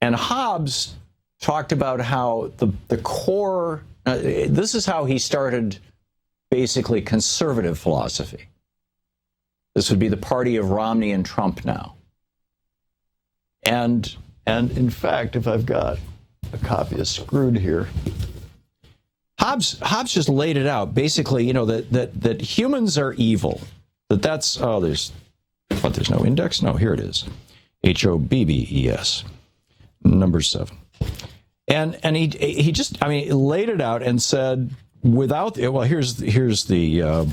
And Hobbes talked about how the core, this is how he started basically conservative philosophy. This would be the party of Romney and Trump now. And in fact, if I've got a copy of Screwed here, Hobbes just laid it out. Basically, you know, that humans are evil. There's no index? No, here it is. Hobbes, number 7. And he just, I mean, laid it out and said, without, well, here's the,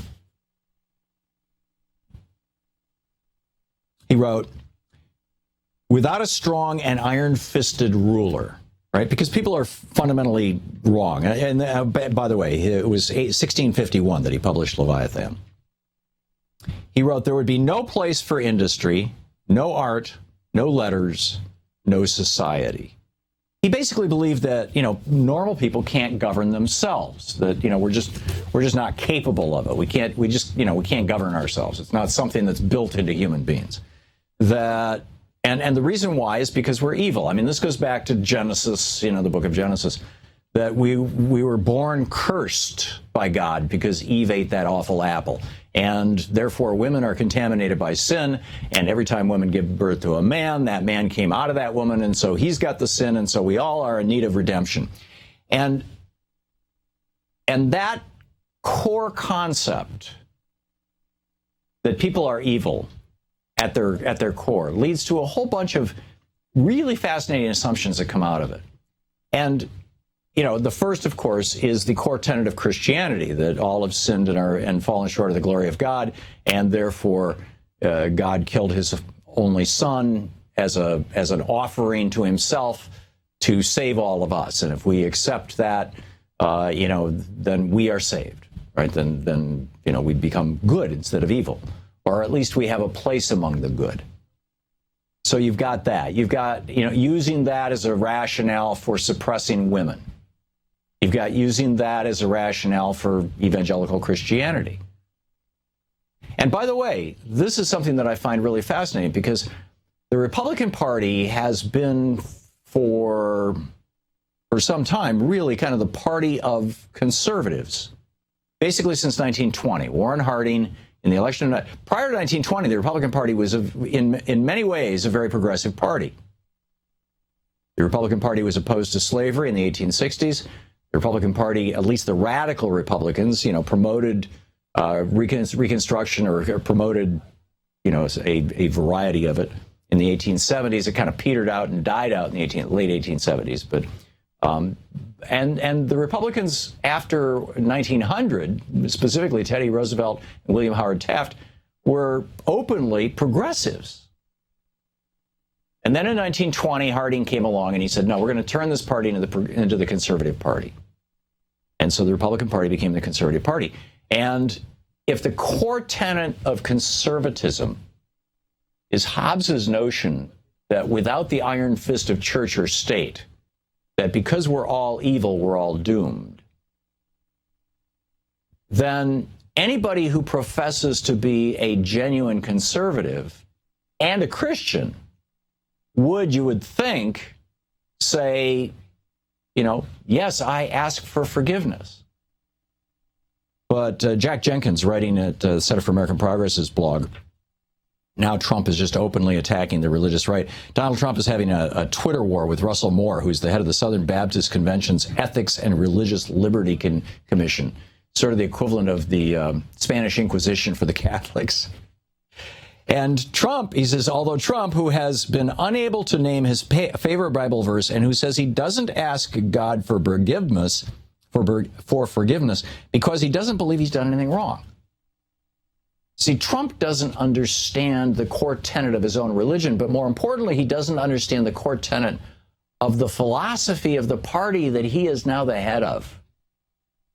he wrote, without a strong and iron-fisted ruler, right? Because people are fundamentally wrong. And by the way, it was 1651 that he published Leviathan. He wrote, there would be no place for industry, no art, no letters, no society. He basically believed that, you know, normal people can't govern themselves, that, you know, we're just not capable of it. We can't govern ourselves. It's not something that's built into human beings. That, and the reason why is because we're evil. I mean, this goes back to Genesis, you know, the book of Genesis, that we were born cursed by God because Eve ate that awful apple. And therefore, women are contaminated by sin. And every time women give birth to a man, that man came out of that woman. And so he's got the sin. And so we all are in need of redemption. And that core concept that people are evil at their core leads to a whole bunch of really fascinating assumptions that come out of it. And you know, the first, of course, is the core tenet of Christianity, that all have sinned and fallen short of the glory of God, and therefore God killed his only son as an offering to himself to save all of us. And if we accept that, you know, then we are saved, right? Then you know, we become good instead of evil, or at least we have a place among the good. So you've got that. You've got, you know, using that as a rationale for suppressing women. You've got using that as a rationale for evangelical Christianity. And by the way, this is something that I find really fascinating, because the Republican Party has been for some time really kind of the party of conservatives, basically since 1920. Warren Harding, in the election prior to 1920, the Republican Party was in many ways a very progressive party. The Republican Party was opposed to slavery in the 1860s. The Republican Party, at least the radical Republicans, you know, promoted Reconstruction, or promoted, you know, a variety of it in the 1870s. It kind of petered out and died out in the late 1870s. But and the Republicans after 1900, specifically Teddy Roosevelt and William Howard Taft, were openly progressives. And then in 1920, Harding came along and he said, no, we're going to turn this party into the Conservative Party. And so the Republican Party became the Conservative Party. And if the core tenet of conservatism is Hobbes's notion that without the iron fist of church or state, that because we're all evil, we're all doomed, then anybody who professes to be a genuine conservative and a Christian would, you would think, say, you know, yes, I ask for forgiveness. But Jack Jenkins, writing at Center for American Progress's blog, now Trump is just openly attacking the religious right. Donald Trump is having a Twitter war with Russell Moore, who's the head of the Southern Baptist Convention's Ethics and Religious Liberty Commission, sort of the equivalent of the Spanish Inquisition for the Catholics. And Trump, he says, although Trump, who has been unable to name his favorite Bible verse and who says he doesn't ask God for forgiveness, because he doesn't believe he's done anything wrong. See, Trump doesn't understand the core tenet of his own religion, but more importantly, he doesn't understand the core tenet of the philosophy of the party that he is now the head of.